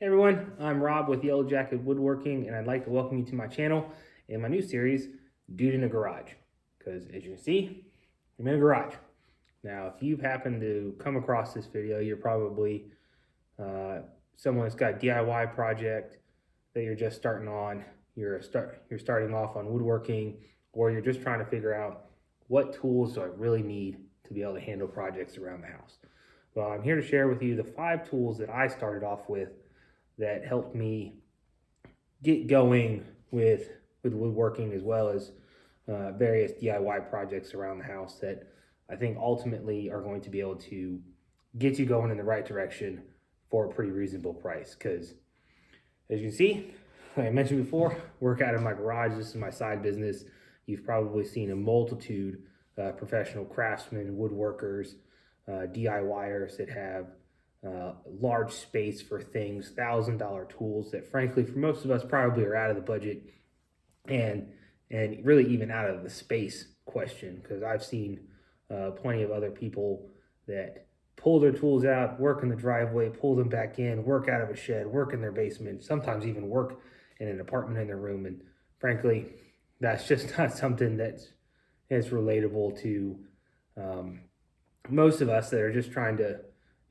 Hey everyone, I'm Rob with Yellowjacket Woodworking, and I'd like to welcome you to my channel in my new series, Dude in a Garage. Because as you can see, I'm in a garage. Now, if you've happened to come across this video, you're probably someone that's got a DIY project that you're just starting on. You're starting off on woodworking, or you're just trying to figure out what tools do I really need to be able to handle projects around the house. Well, I'm here to share with you the 5 tools that I started off with that helped me get going with woodworking, as well as various DIY projects around the house that I think ultimately are going to be able to get you going in the right direction for a pretty reasonable price. Because as you can see, like I mentioned before, work out of my garage. This is my side business. You've probably seen a multitude professional craftsmen, woodworkers, DIYers that have large space for things, $1,000 tools that frankly for most of us probably are out of the budget and really even out of the space question, because I've seen plenty of other people that pull their tools out, work in the driveway, pull them back in, work out of a shed, work in their basement, sometimes even work in an apartment in their room. And frankly, that's just not something that's relatable to most of us that are just trying to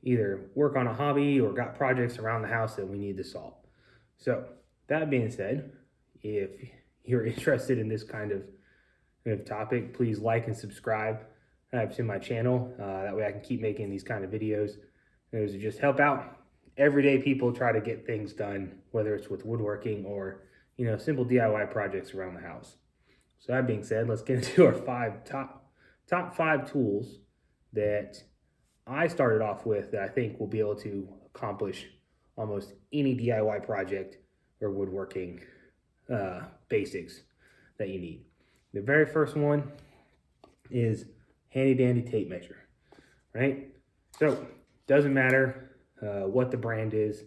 either work on a hobby or got projects around the house that we need to solve. So that being said, if you're interested in this kind of topic, please like and subscribe to my channel. That way I can keep making these kind of videos. Those just help out everyday people try to get things done, whether it's with woodworking or simple DIY projects around the house. So that being said, let's get into our top 5 tools that I started off with that I think will be able to accomplish almost any DIY project or woodworking basics that you need. The very first one is handy dandy tape measure, right? So doesn't matter what the brand is.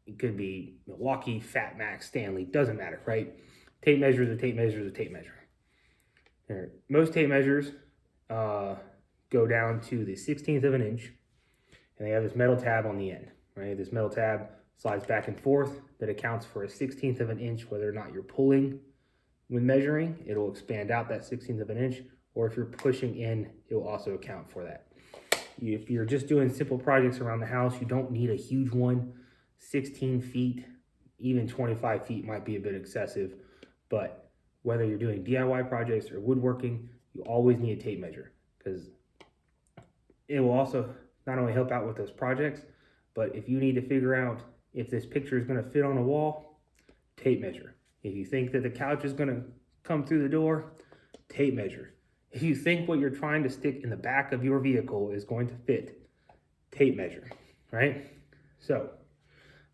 It could be Milwaukee, Fat Max, Stanley, doesn't matter, right? Tape measure is a tape measure is a tape measure. Most tape measures go down to the 16th of an inch, and they have this metal tab on the end, right? This metal tab slides back and forth that accounts for a 16th of an inch, whether or not you're pulling when measuring, it'll expand out that 16th of an inch, or if you're pushing in, it will also account for that. If you're just doing simple projects around the house, you don't need a huge one. 16 feet, even 25 feet might be a bit excessive, but whether you're doing DIY projects or woodworking, you always need a tape measure, because it will also not only help out with those projects, but if you need to figure out if this picture is going to fit on a wall, tape measure. If you think that the couch is going to come through the door, tape measure. If you think what you're trying to stick in the back of your vehicle is going to fit, tape measure, right? So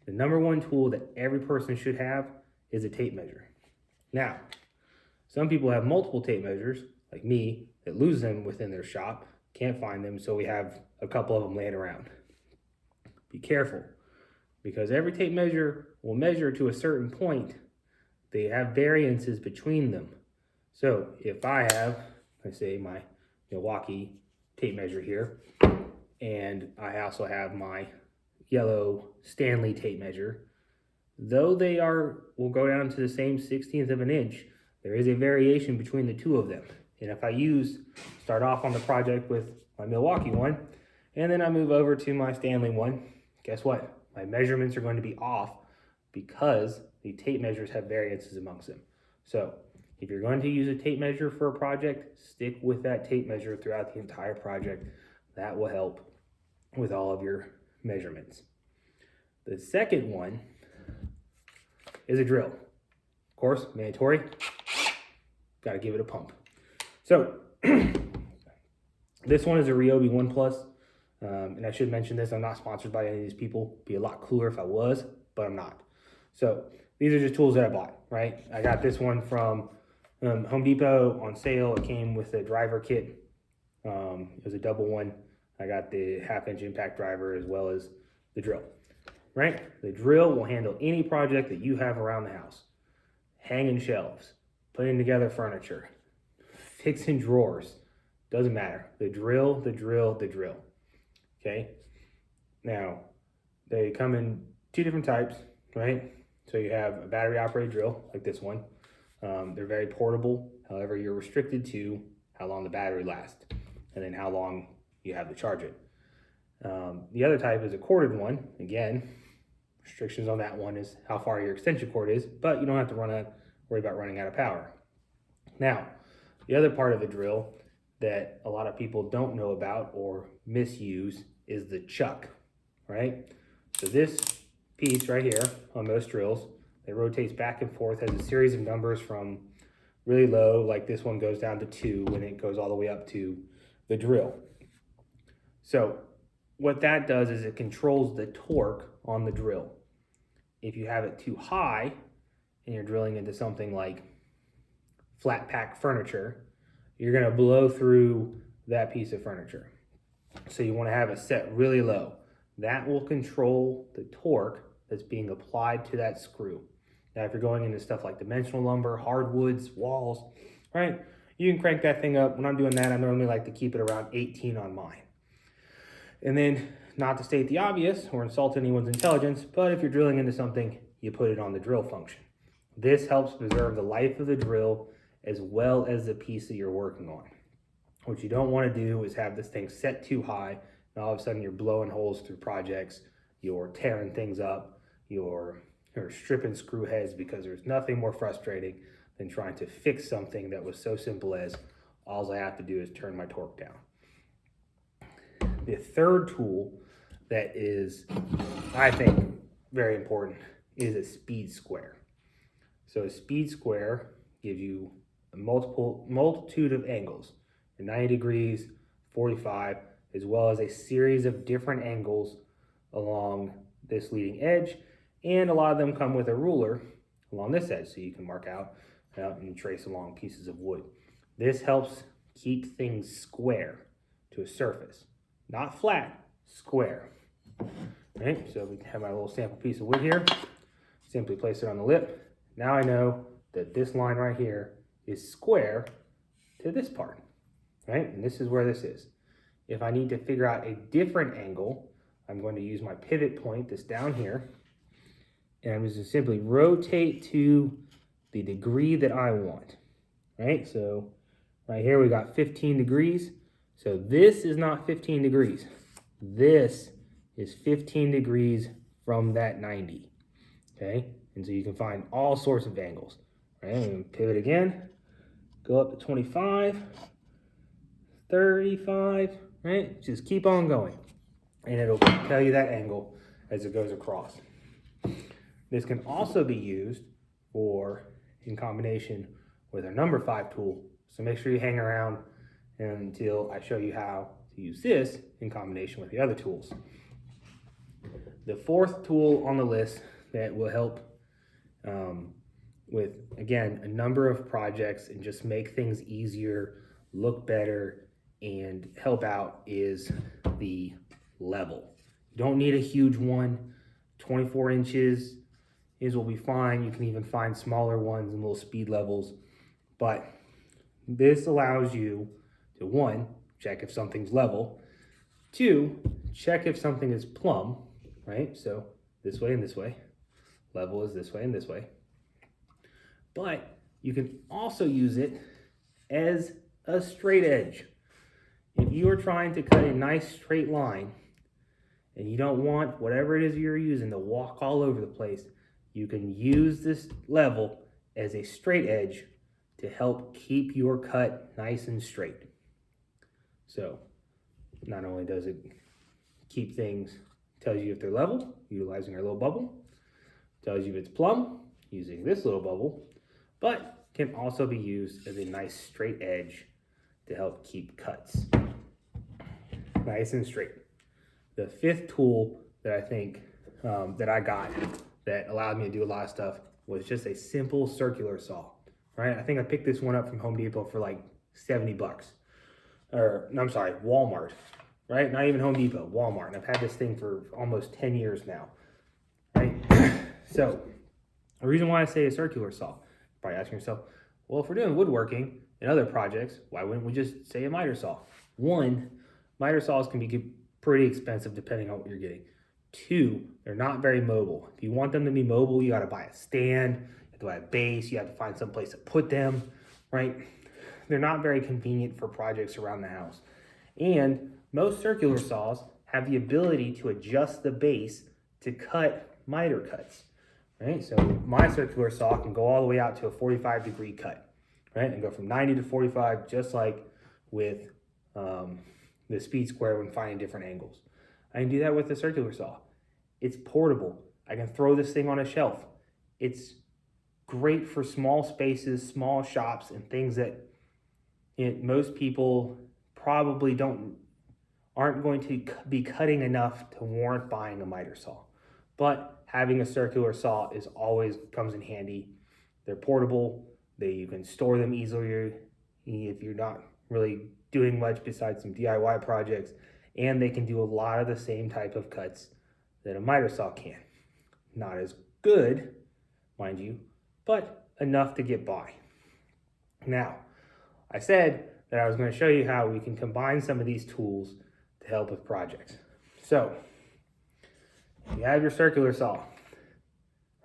the number one tool that every person should have is a tape measure. Now, some people have multiple tape measures, like me, that lose them within their shop, can't find them, so we have a couple of them laying around. Be careful, because every tape measure will measure to a certain point. They have variances between them. So if I have, let's say, my Milwaukee tape measure here, and I also have my yellow Stanley tape measure, though they will go down to the same 16th of an inch, there is a variation between the two of them. And if I start off on the project with my Milwaukee one, and then I move over to my Stanley one, guess what? My measurements are going to be off because the tape measures have variances amongst them. So if you're going to use a tape measure for a project, stick with that tape measure throughout the entire project. That will help with all of your measurements. The second one is a drill. Of course, mandatory. Got to give it a pump. So this one is a Ryobi 1 Plus. And I should mention this, I'm not sponsored by any of these people. It'd be a lot cooler if I was, but I'm not. So these are just tools that I bought, right? I got this one from Home Depot on sale. It came with a driver kit. It was a double one. I got the 1/2-inch impact driver as well as the drill, right? The drill will handle any project that you have around the house. Hanging shelves, putting together furniture, fixing drawers, doesn't matter. The drill, the drill, the drill. Okay. Now, they come in two different types, right? So you have a battery operated drill like this one. They're very portable. However, you're restricted to how long the battery lasts and then how long you have to charge it. The other type is a corded one. Again, restrictions on that one is how far your extension cord is, but you don't have to worry about running out of power. Now, the other part of the drill that a lot of people don't know about or misuse is the chuck, right? So this piece right here on most drills, it rotates back and forth, has a series of numbers from really low, like this one goes down to 2, and it goes all the way up to the drill. So what that does is it controls the torque on the drill. If you have it too high and you're drilling into something like flat pack furniture, you're gonna blow through that piece of furniture. So you wanna have it set really low. That will control the torque that's being applied to that screw. Now, if you're going into stuff like dimensional lumber, hardwoods, walls, right? You can crank that thing up. When I'm doing that, I normally like to keep it around 18 on mine. And then, not to state the obvious or insult anyone's intelligence, but if you're drilling into something, you put it on the drill function. This helps preserve the life of the drill as well as the piece that you're working on. What you don't want to do is have this thing set too high, and all of a sudden you're blowing holes through projects, you're tearing things up, you're stripping screw heads, because there's nothing more frustrating than trying to fix something that was so simple as all I have to do is turn my torque down. The third tool that is, I think, very important is a speed square. So a speed square gives you a multitude of angles, 90 degrees, 45, as well as a series of different angles along this leading edge. And a lot of them come with a ruler along this edge, so you can mark out and trace along pieces of wood. This helps keep things square to a surface, not flat, square. Right, so we have my little sample piece of wood here. Simply place it on the lip. Now I know that this line right here is square to this part, right? And this is where this is. If I need to figure out a different angle, I'm going to use my pivot point that's down here, and I'm just going to simply rotate to the degree that I want, right? So right here we got 15 degrees. So this is not 15 degrees. This is 15 degrees from that 90, okay? And so you can find all sorts of angles, right? And pivot again, go up to 25, 35, right? Just keep on going, and it'll tell you that angle as it goes across. This can also be used in combination with our number 5 tool. So make sure you hang around until I show you how to use this in combination with the other tools. The fourth tool on the list that will help with, again, a number of projects and just make things easier, look better, and help out is the level. You don't need a huge one. 24 inches will be fine. You can even find smaller ones and little speed levels. But this allows you to, 1, check if something's level. 2, check if something is plumb, right? So this way and this way. Level is this way and this way. But you can also use it as a straight edge. If you are trying to cut a nice straight line and you don't want whatever it is you're using to walk all over the place, you can use this level as a straight edge to help keep your cut nice and straight. So not only does it keep things, tells you if they're level, utilizing our little bubble, tells you if it's plumb, using this little bubble, but can also be used as a nice straight edge to help keep cuts nice and straight. The 5th tool that I think that I got that allowed me to do a lot of stuff was just a simple circular saw, right? I think I picked this one up from Home Depot for like 70 bucks. Or, no, I'm sorry, Walmart, right? Not even Home Depot, Walmart. And I've had this thing for almost 10 years now, right? So, the reason why I say a circular saw, you're probably asking yourself, well, if we're doing woodworking and other projects, why wouldn't we just say a miter saw? 1, miter saws can be pretty expensive depending on what you're getting. 2, they're not very mobile. If you want them to be mobile, you got to buy a stand, you have to buy a base, you have to find some place to put them, right? They're not very convenient for projects around the house. And most circular saws have the ability to adjust the base to cut miter cuts, right? So my circular saw can go all the way out to a 45-degree cut, right? And go from 90 to 45, just like with the speed square when finding different angles. I can do that with the circular saw. It's portable. I can throw this thing on a shelf. It's great for small spaces, small shops, and things that most people probably aren't going to be cutting enough to warrant buying a miter saw. But having a circular saw comes in handy. They're portable. You can store them easily if you're not really doing much besides some DIY projects, and they can do a lot of the same type of cuts that a miter saw can. Not as good, mind you, but enough to get by. Now, I said that I was going to show you how we can combine some of these tools to help with projects. So, you have your circular saw,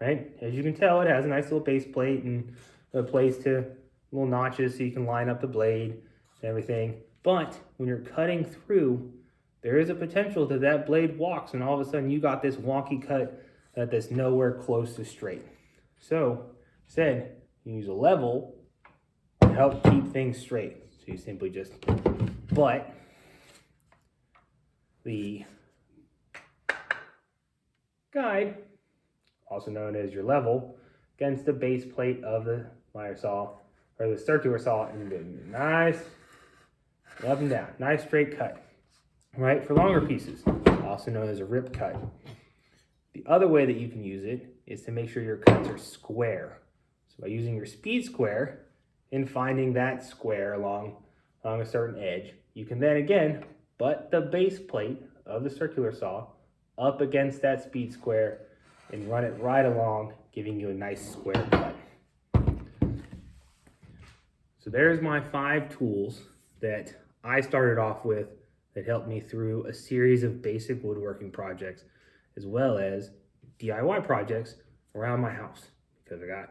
right? As you can tell, it has a nice little base plate and a place to little notches so you can line up the blade and everything. But when you're cutting through, there is a potential that blade walks and all of a sudden you got this wonky cut that's nowhere close to straight. So, said you use a level to help keep things straight. So you simply just butt the guide, also known as your level, against the base plate of the miter saw or the circular saw, and then nice up and down, nice straight cut, right? For longer pieces, also known as a rip cut. The other way that you can use it is to make sure your cuts are square. So by using your speed square and finding that square along a certain edge, you can then again butt the base plate of the circular saw up against that speed square and run it right along, giving you a nice square cut. So there's my 5 tools that I started off with that helped me through a series of basic woodworking projects as well as DIY projects around my house, because I got,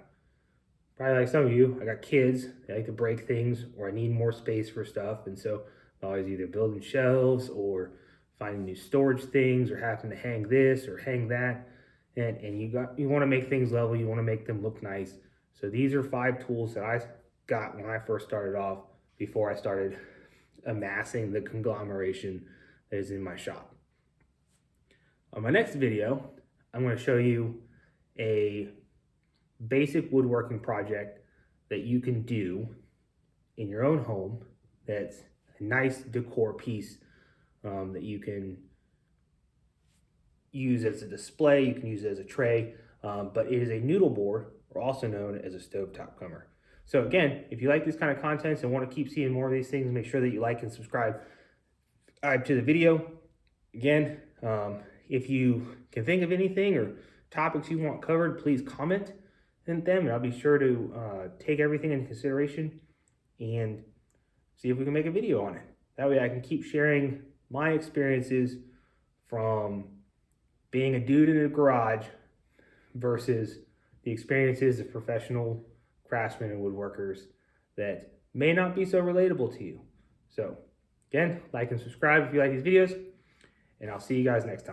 probably like some of you, I got kids, they like to break things, or I need more space for stuff, and so I'm always either building shelves or finding new storage things or having to hang this or hang that, and you want to make things level, you want to make them look nice. So these are 5 tools that I got when I first started off, before I started amassing the conglomeration that is in my shop. On my next video, I'm going to show you a basic woodworking project that you can do in your own home that's a nice decor piece that you can use as a display, you can use it as a tray, but it is a noodle board, or also known as a stovetop comer. So again, if you like this kind of content and want to keep seeing more of these things, make sure that you like and subscribe to the video. Again, if you can think of anything or topics you want covered, please comment in them, and I'll be sure to take everything into consideration and see if we can make a video on it. That way I can keep sharing my experiences from being a dude in a garage versus the experiences of professional craftsmen and woodworkers that may not be so relatable to you. So again, like and subscribe if you like these videos, and I'll see you guys next time.